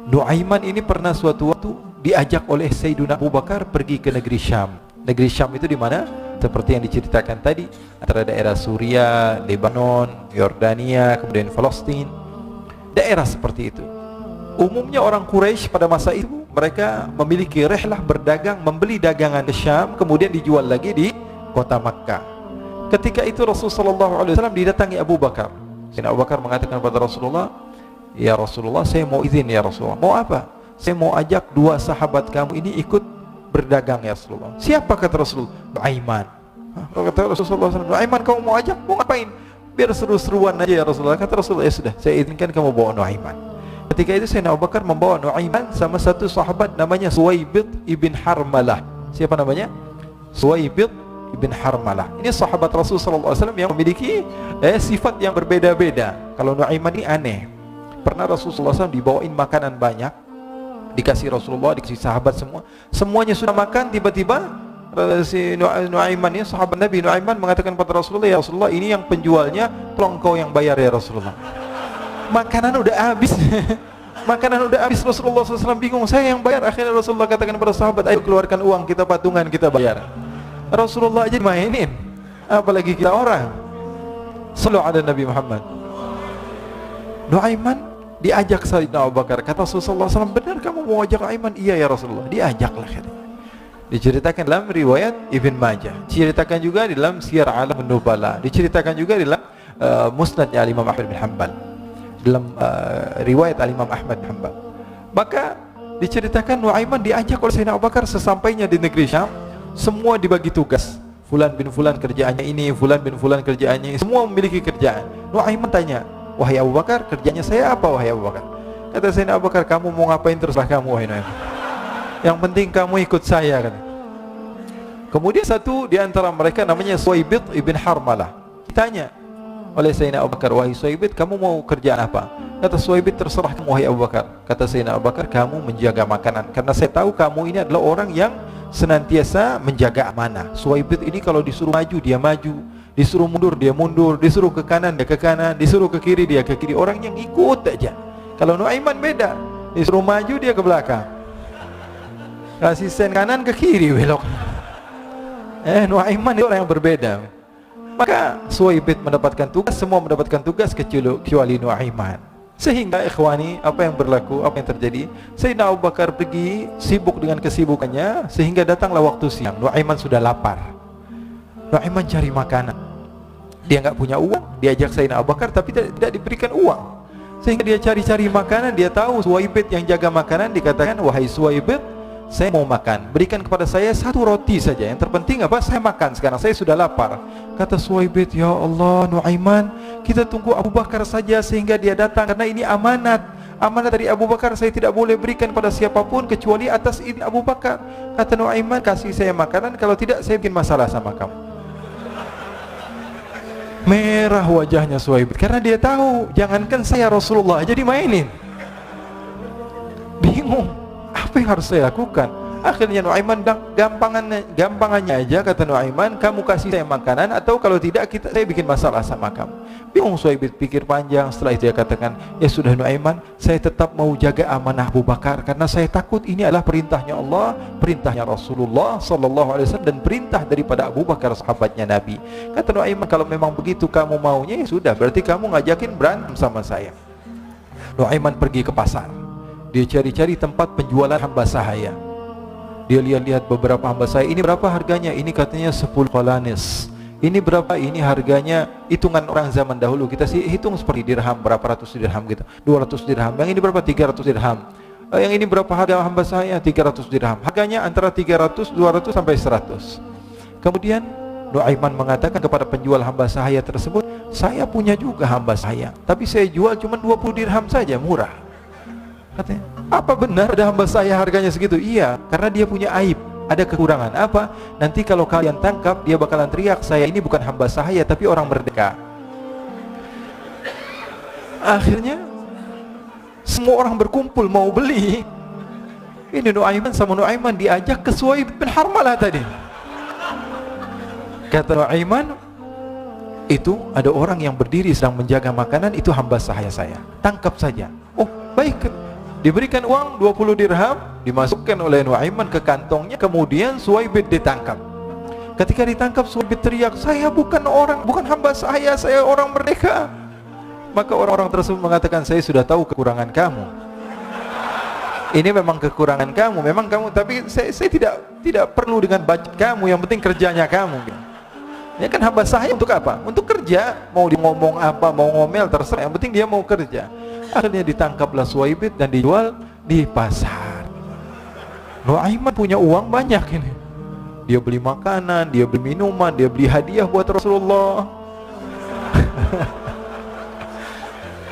Nuaiman ini pernah suatu waktu diajak oleh Sayyidina Abu Bakar pergi ke negeri Syam. Negeri Syam itu di mana? Seperti yang diceritakan tadi, antara daerah Suria, Lebanon, Yordania, kemudian Palestina. Daerah seperti itu. Umumnya orang Quraisy pada masa itu mereka memiliki rihlah berdagang, membeli dagangan ke Syam, kemudian dijual lagi di kota Makkah. Ketika itu Rasulullah SAW didatangi Abu Bakar. Sayyidina Abu Bakar mengatakan kepada Rasulullah, "Ya Rasulullah, saya mau izin ya Rasulullah." "Mau apa?" "Saya mau ajak dua sahabat kamu ini ikut berdagang ya Rasulullah." "Siapa?" kata Rasulullah. "Nuaiman." Kata Rasulullah SAW, "Nuaiman kamu mau ajak? Mau ngapain?" "Biar seru-seruan aja ya Rasulullah." Kata Rasulullah, "Ya sudah, saya izinkan kamu bawa Nuaiman." Ketika itu Sayyidina Abu Bakar membawa Nuaiman sama satu sahabat namanya Suwaibid ibn Harmalah. Siapa namanya? Suwaibid ibn Harmalah. Ini sahabat Rasulullah SAW yang memiliki sifat yang berbeda-beda. Kalau Nuaiman ini aneh. Pernah Rasulullah SAW dibawain makanan banyak, dikasih Rasulullah, dikasih sahabat semua. Semuanya sudah makan, tiba-tiba si Nuaiman ini, sahabat Nabi Nuaiman mengatakan kepada Rasulullah, "Ya Rasulullah, ini yang penjualnya, tolong kau yang bayar ya Rasulullah." Makanan udah habis. Makanan udah habis, Rasulullah SAW bingung, saya yang bayar. Akhirnya Rasulullah katakan kepada sahabat, "Ayo keluarkan uang, kita patungan, kita bayar." Rasulullah aja dimainin, apalagi kita orang. Sallu ala Nabi Muhammad. Nuaiman diajak Sayyidina Abu Bakar. Kata Rasulullah SAW, "Benar kamu mau ajak Nuaiman?" "Iya ya Rasulullah." Diajaklah katanya. Diceritakan dalam riwayat Ibn Majah, diceritakan juga di dalam Siyar A'lam Nubala, diceritakan juga di dalam Musnadnya Imam Ahmad bin Hanbal, dalam riwayat Imam Ahmad bin Hanbal. Maka diceritakan Nuaiman diajak oleh Sayyidina Abu Bakar. Sesampainya di negeri Syam, semua dibagi tugas. Fulan bin Fulan kerjaannya ini, Fulan bin Fulan kerjaannya ini, semua memiliki kerjaan. Nuaiman tanya, "Wahai Abu Bakar, kerjanya saya apa wahai Abu Bakar?" Kata Sayyidina Abu Bakar, "Kamu mau ngapain terserah kamu wahai Nuaiman. Yang penting kamu ikut saya," kata. Kemudian satu di antara mereka namanya Suwaibid ibn Harmalah ditanya oleh Sayyidina Abu Bakar, "Wahai Suwaibid, kamu mau kerjaan apa?" Kata Suwaibid, "Terserah kamu wahai Abu Bakar." Kata Sayyidina Abu Bakar, "Kamu menjaga makanan, karena saya tahu kamu ini adalah orang yang senantiasa menjaga amanah." Suwaibid ini kalau disuruh maju dia maju, disuruh mundur dia mundur, disuruh ke kanan dia ke kanan, disuruh ke kiri dia ke kiri. Orang yang ikut aja. Kalau Nuaiman beda, disuruh maju dia ke belakang, kasih sen kanan ke kiri belok. Nuaiman itu orang yang berbeda. Maka Suwaibid mendapatkan tugas, semua mendapatkan tugas kecuali Nuaiman. Sehingga ikhwani, apa yang berlaku, apa yang terjadi? Sayyidina Abu Bakar pergi sibuk dengan kesibukannya, sehingga datanglah waktu siang. Nuaiman sudah lapar. Nuaiman cari makanan. Dia nggak punya uang, diajak Sayyidina Abu Bakar tapi tidak diberikan uang. Sehingga dia cari-cari makanan. Dia tahu Suwaibid yang jaga makanan. Dikatakan, "Wahai Suwaibid, saya mau makan, berikan kepada saya satu roti saja. Yang terpenting apa? Saya makan sekarang, saya sudah lapar." Kata Suwaibid, "Ya Allah Nuaiman, kita tunggu Abu Bakar saja sehingga dia datang, karena ini amanat. Amanat dari Abu Bakar, saya tidak boleh berikan pada siapapun kecuali atas izin Abu Bakar." Kata Nuaiman, "Kasih saya makanan, kalau tidak saya bikin masalah sama kamu." Merah wajahnya Suwaibid, karena dia tahu jangankan saya, Rasulullah aja dimainin. Bingung, apa yang harus saya lakukan? Akhirnya Nuaiman gampangannya aja, kata Nuaiman, "Kamu kasih saya makanan, atau kalau tidak saya bikin masalah sama kamu." Bingung Suwaibid, pikir panjang. Setelah itu dia katakan, "Ya sudah Nuaiman, saya tetap mau jaga amanah Abu Bakar, karena saya takut ini adalah perintahnya Allah, perintahnya Rasulullah sallallahu alaihi wasallam, dan perintah daripada Abu Bakar sahabatnya Nabi." Kata Nuaiman, "Kalau memang begitu kamu maunya, ya sudah, berarti kamu ngajakin berantem sama saya." Nuaiman pergi ke pasar. Dia cari-cari tempat penjualan hamba sahaya. Dia lihat-lihat beberapa hamba sahaya. "Ini berapa harganya?" "Ini katanya 10 qalanis." "Ini berapa?" "Ini harganya hitungan orang zaman dahulu, kita sih hitung seperti dirham, berapa ratus dirham gitu, 200 dirham. Yang ini berapa? 300 dirham. Yang ini berapa harga hamba sahaya? 300 dirham. Harganya antara 300, 200 sampai 100. Kemudian Nuaiman mengatakan kepada penjual hamba sahaya tersebut, "Saya punya juga hamba sahaya, tapi saya jual cuma 20 dirham saja, murah." Katanya, "Apa benar ada hamba saya harganya segitu?" "Iya, karena dia punya aib, ada kekurangan." "Apa?" "Nanti kalau kalian tangkap, dia bakalan teriak, 'Saya ini bukan hamba sahaya, tapi orang merdeka.'" Akhirnya semua orang berkumpul mau beli. Ini Nuaiman sama Nuaiman diajak ke Suwaibid bin Harmalah tadi. Kata Nuaiman, "Itu ada orang yang berdiri sedang menjaga makanan, itu hamba sahaya saya, tangkap saja." "Oh baik." Diberikan uang 20 dirham, dimasukkan oleh Nuaiman ke kantongnya, kemudian Suwaibid ditangkap. Ketika ditangkap, Suwaibid teriak, "Saya bukan hamba saya orang merdeka." Maka orang-orang tersebut mengatakan, "Saya sudah tahu kekurangan kamu. Ini memang kekurangan kamu, memang kamu, tapi saya tidak perlu dengan budget kamu, yang penting kerjanya kamu. Ini kan hamba saya untuk apa? Untuk kerja, mau dia ngomong apa, mau ngomel terserah, yang penting dia mau kerja." Akhirnya ditangkaplah Suwaibid dan dijual di pasar. Nuaiman punya uang banyak ini. Dia beli makanan, dia beli minuman, dia beli hadiah buat Rasulullah.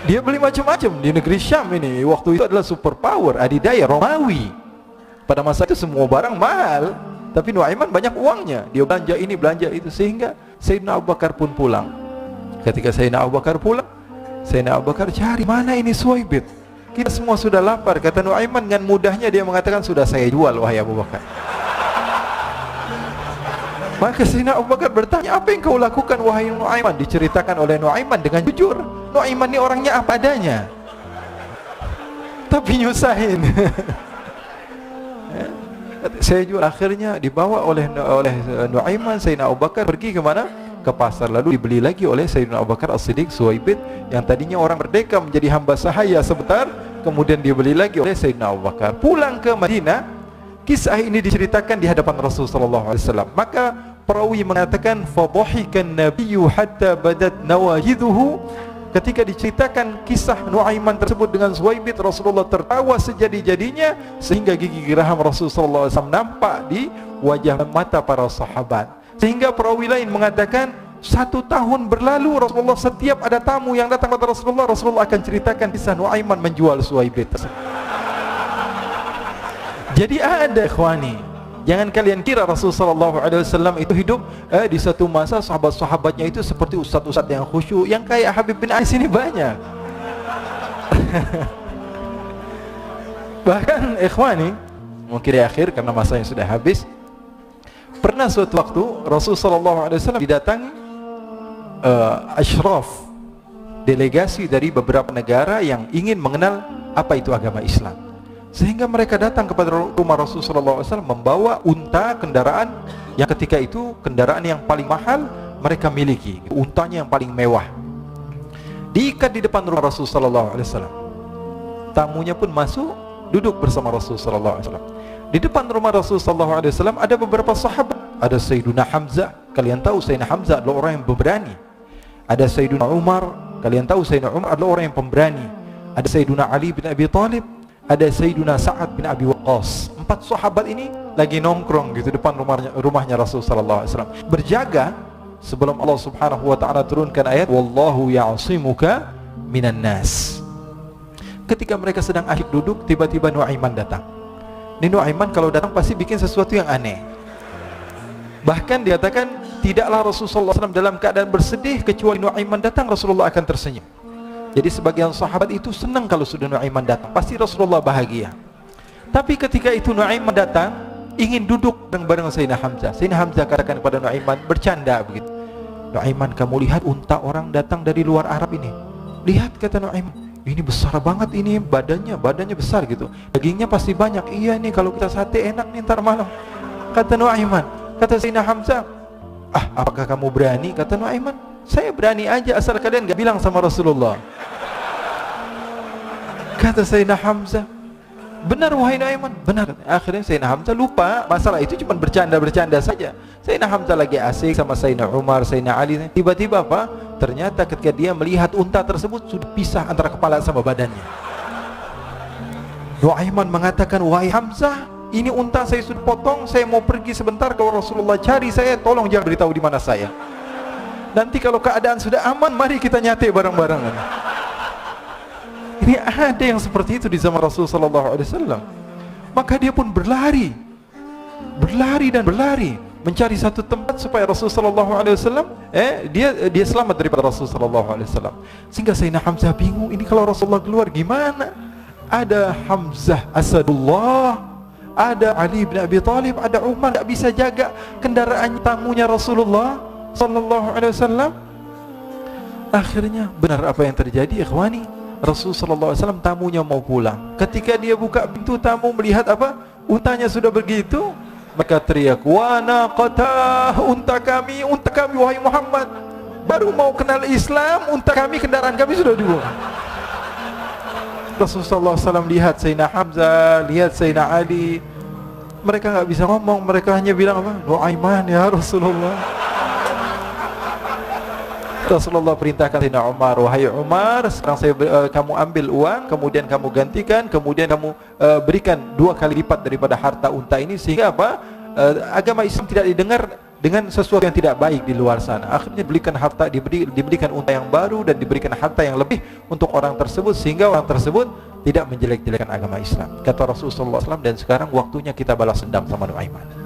Dia beli macam-macam di negeri Syam ini. Waktu itu adalah superpower, adidaya Romawi. Pada masa itu semua barang mahal, tapi Nuaiman banyak uangnya. Dia belanja ini, belanja itu, sehingga Sayyidina Abu Bakar pun pulang. Ketika Sayyidina Abu Bakar pulang, Sayyidina Abu Bakar cari, mana ini Suwaibid? Kita semua sudah lapar. Kata Nuaiman dengan mudahnya dia mengatakan, "Sudah saya jual wahai Abu Bakar." Maka Sayyidina Abu Bakar bertanya, "Apa yang kau lakukan wahai Nuaiman?" Diceritakan oleh Nuaiman dengan jujur. Nuaiman ini orangnya apa adanya, tapi nyusahin. Saya jual. Akhirnya dibawa oleh Nuaiman, Sayyidina Abu Bakar pergi ke mana? Ke pasar, lalu dibeli lagi oleh Sayyidina Abu Bakar As-Siddiq. Suwaibid yang tadinya orang merdeka menjadi hamba sahaya sebentar, kemudian dibeli lagi oleh Sayyidina Abu Bakar. Pulang ke Madinah, kisah ini diceritakan di hadapan Rasulullah SAW. Maka perawi mengatakan, "Fadhahikan nabiyyu hatta badat nawajiduhu." Ketika diceritakan kisah Nuaiman tersebut dengan Suwaibid, Rasulullah tertawa sejadi-jadinya sehingga gigi geraham Rasulullah SAW nampak di wajah mata para sahabat. Sehingga perawi lain mengatakan 1 tahun berlalu Rasulullah, setiap ada tamu yang datang kepada Rasulullah, Rasulullah akan ceritakan kisah Nuaiman menjual Suwaibid. Jadi ada ikhwani, jangan kalian kira Rasulullah SAW itu hidup di satu masa sahabat-sahabatnya itu seperti ustaz-ustaz yang khusyuk, yang kayak Habib bin Ais ini banyak. Bahkan ikhwani, mungkin di akhir karena masanya sudah habis, pernah suatu waktu Rasulullah SAW didatangi asyraf, delegasi dari beberapa negara yang ingin mengenal apa itu agama Islam. Sehingga mereka datang kepada rumah Rasulullah SAW membawa unta, kendaraan yang ketika itu kendaraan yang paling mahal mereka miliki, untanya yang paling mewah. Diikat di depan rumah Rasulullah SAW. Tamunya pun masuk, duduk bersama Rasulullah SAW. Di depan rumah Rasulullah SAW ada beberapa sahabat. Ada Sayyiduna Hamzah, kalian tahu Sayyidina Hamzah adalah orang yang pemberani. Ada Sayyiduna Umar, kalian tahu Sayyidina Umar adalah orang yang pemberani. Ada Sayyiduna Ali bin Abi Thalib, ada Sayyiduna Sa'ad bin Abi Waqqas. 4 sahabat ini lagi nongkrong gitu depan rumahnya Rasulullah SAW, berjaga sebelum Allah Subhanahu wa taala turunkan ayat wallahu ya'simuka minan nas. Ketika mereka sedang asyik duduk, tiba-tiba Nuaiman datang. Ini Nuaiman kalau datang pasti bikin sesuatu yang aneh. Bahkan dikatakan tidaklah Rasulullah SAW dalam keadaan bersedih kecuali Nuaiman datang Rasulullah akan tersenyum. Jadi sebagian sahabat itu senang kalau sudah Nuaiman datang, pasti Rasulullah bahagia. Tapi ketika itu Nuaiman datang ingin duduk bareng Sayyidina Hamzah. Sayyidina Hamzah katakan kepada Nuaiman, bercanda begitu, "Nuaiman, kamu lihat unta orang datang dari luar Arab ini. Lihat," kata Nuaiman, "ini besar banget, ini badannya besar gitu, dagingnya pasti banyak. Iya nih kalau kita sate enak nih ntar malam." Kata Nuaiman. Kata Sayyidina Hamzah, "Apakah kamu berani?" Kata Nuaiman, "Saya berani aja asal kalian gak bilang sama Rasulullah." Kata Sayyidina Hamzah, "Benar wahai Nuaiman." Benar. Akhirnya Sayyidina Hamzah lupa masalah itu, cuma bercanda-bercanda saja. Sayyidina Hamzah lagi asik sama Sayyidina Umar, Sayyidina Ali. Tiba-tiba apa? Ternyata ketika dia melihat unta tersebut sudah pisah antara kepala sama badannya. Nuaiman mengatakan, "Wahai Hamzah, ini unta saya sudah potong, saya mau pergi sebentar, kalau Rasulullah cari saya, tolong jangan beritahu di mana saya. Nanti kalau keadaan sudah aman, mari kita nyate bareng-barengan." Ini ada yang seperti itu di zaman Rasulullah SAW. Maka dia pun berlari dan berlari mencari satu tempat supaya Rasulullah SAW dia selamat daripada Rasulullah SAW. Sehingga Sayyidina Hamzah bingung, ini kalau Rasulullah keluar gimana? Ada Hamzah Asadullah, ada Ali bin Abi Thalib, ada Umar, tidak bisa jaga kendaraan tamunya Rasulullah SAW. Akhirnya benar apa yang terjadi, ikhwani. Rasulullah SAW tamunya mau pulang. Ketika dia buka pintu tamu melihat apa? Untanya sudah begitu, maka teriak, "Wa naqatah, unta kami wahai Muhammad. Baru mau kenal Islam, unta kami, kendaraan kami sudah dibuang." Rasulullah SAW lihat Sayyidina Hamzah, lihat Sayyidina Ali. Mereka nggak bisa ngomong, mereka hanya bilang apa? "Nu'aiman ya Rasulullah." Rasulullah perintahkan Sayyidina Umar, "Wahai Umar, sekarang kamu ambil uang, kemudian kamu gantikan, kemudian kamu berikan 2 kali lipat daripada harta unta ini, sehingga apa? Agama Islam tidak didengar dengan sesuatu yang tidak baik di luar sana." Akhirnya diberikan harta, diberikan unta yang baru dan diberikan harta yang lebih untuk orang tersebut, sehingga orang tersebut tidak menjelek-jelekan agama Islam. Kata Rasulullah SAW, dan sekarang waktunya kita balas dendam sama Nu'aiman.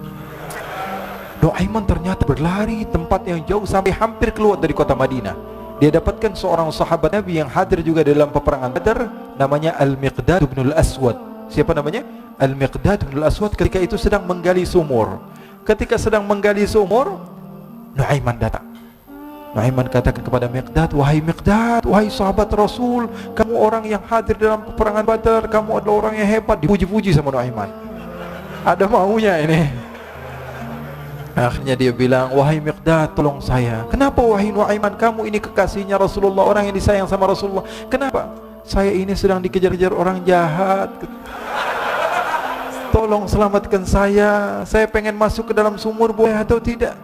Nu'aiman ternyata berlari tempat yang jauh sampai hampir keluar dari kota Madinah. Dia dapatkan seorang sahabat Nabi yang hadir juga dalam peperangan Badar, namanya Al-Miqdad bin Al-Aswad. Siapa namanya? Al-Miqdad bin Al-Aswad. Ketika itu sedang menggali sumur. Ketika sedang menggali sumur, Nu'aiman datang. Nu'aiman katakan kepada Miqdad, "Wahai Miqdad, wahai sahabat Rasul, kamu orang yang hadir dalam peperangan Badar, kamu adalah orang yang hebat." Dipuji-puji sama Nu'aiman. Ada maunya ini. Akhirnya dia bilang, "Wahai Miqdad, tolong saya." "Kenapa wahai Nu'aiman, kamu ini kekasihnya Rasulullah, orang yang disayang sama Rasulullah. Kenapa?" "Saya ini sedang dikejar-kejar orang jahat. Tolong selamatkan saya. Saya pengen masuk ke dalam sumur, boleh atau tidak?"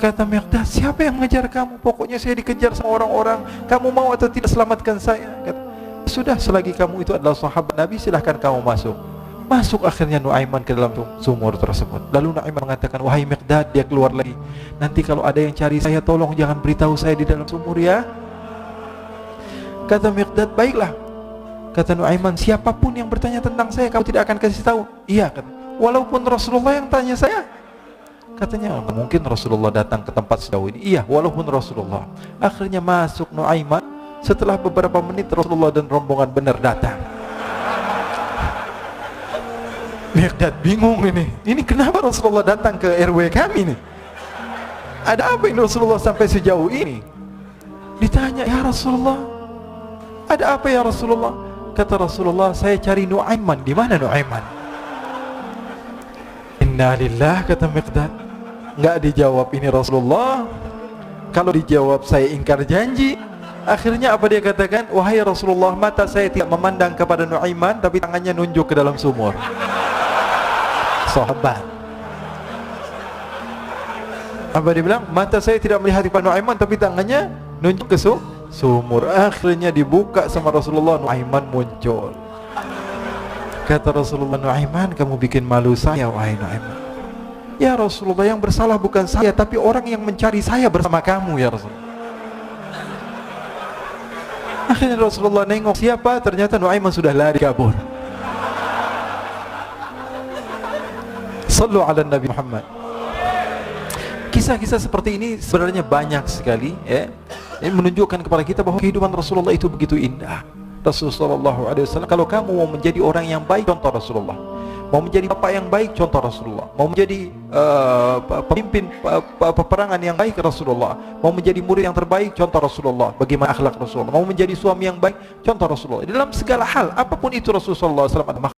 Kata Miqdad, "Siapa yang mengejar kamu? Pokoknya saya dikejar sama orang-orang. Kamu mau atau tidak selamatkan saya?" Kata, "Sudah, selagi kamu itu adalah sahabat Nabi, silahkan kamu masuk." Masuk akhirnya Nu'aiman ke dalam sumur tersebut. Lalu Nu'aiman mengatakan, "Wahai Miqdad," dia keluar lagi, "nanti kalau ada yang cari saya, tolong jangan beritahu saya di dalam sumur ya." Kata Miqdad, "Baiklah." Kata Nu'aiman, "Siapapun yang bertanya tentang saya, kamu tidak akan kasih tahu?" "Iya," kata, "walaupun Rasulullah yang tanya saya." Katanya, "Mungkin Rasulullah datang ke tempat sejauh ini." "Iya, walaupun Rasulullah." Akhirnya masuk Nu'aiman. Setelah beberapa menit Rasulullah dan rombongan benar datang. Miqdad bingung ini. Ini kenapa Rasulullah datang ke RW kami nih? Ada apa ini Rasulullah sampai sejauh ini? Ditanya, "Ya Rasulullah, ada apa ya Rasulullah?" Kata Rasulullah, "Saya cari Nu'aiman." "Di mana Nu'aiman?" "Inna lillah," kata Miqdad. Enggak dijawab ini Rasulullah. Kalau dijawab saya ingkar janji. Akhirnya apa dia katakan? "Wahai Rasulullah, mata saya tidak memandang kepada Nu'aiman, tapi tangannya nunjuk ke dalam sumur." Sahabat. Apa dia bilang? "Mata saya tidak melihat kepada Nu'aiman, tapi tangannya nunjuk ke sumur." Akhirnya dibuka sama Rasulullah, Nu'aiman muncul. Kata Rasulullah, "Nu'aiman, kamu bikin malu saya wahai Nu'aiman." "Ya Rasulullah, yang bersalah bukan saya, tapi orang yang mencari saya bersama kamu ya Rasulullah." Akhirnya Rasulullah nengok, siapa? Ternyata Nu'aiman sudah lari kabur. Sallu ala Nabi Muhammad. Kisah-kisah seperti ini sebenarnya banyak sekali ya. Ini menunjukkan kepada kita bahwa kehidupan Rasulullah itu begitu indah. Rasulullah SAW, kalau kamu mau menjadi orang yang baik, contoh Rasulullah. Mau menjadi bapak yang baik, contoh Rasulullah. Mau menjadi pemimpin peperangan yang baik, Rasulullah. Mau menjadi murid yang terbaik, contoh Rasulullah. Bagaimana akhlak Rasulullah. Mau menjadi suami yang baik, contoh Rasulullah. Dalam segala hal, apapun itu Rasulullah SAW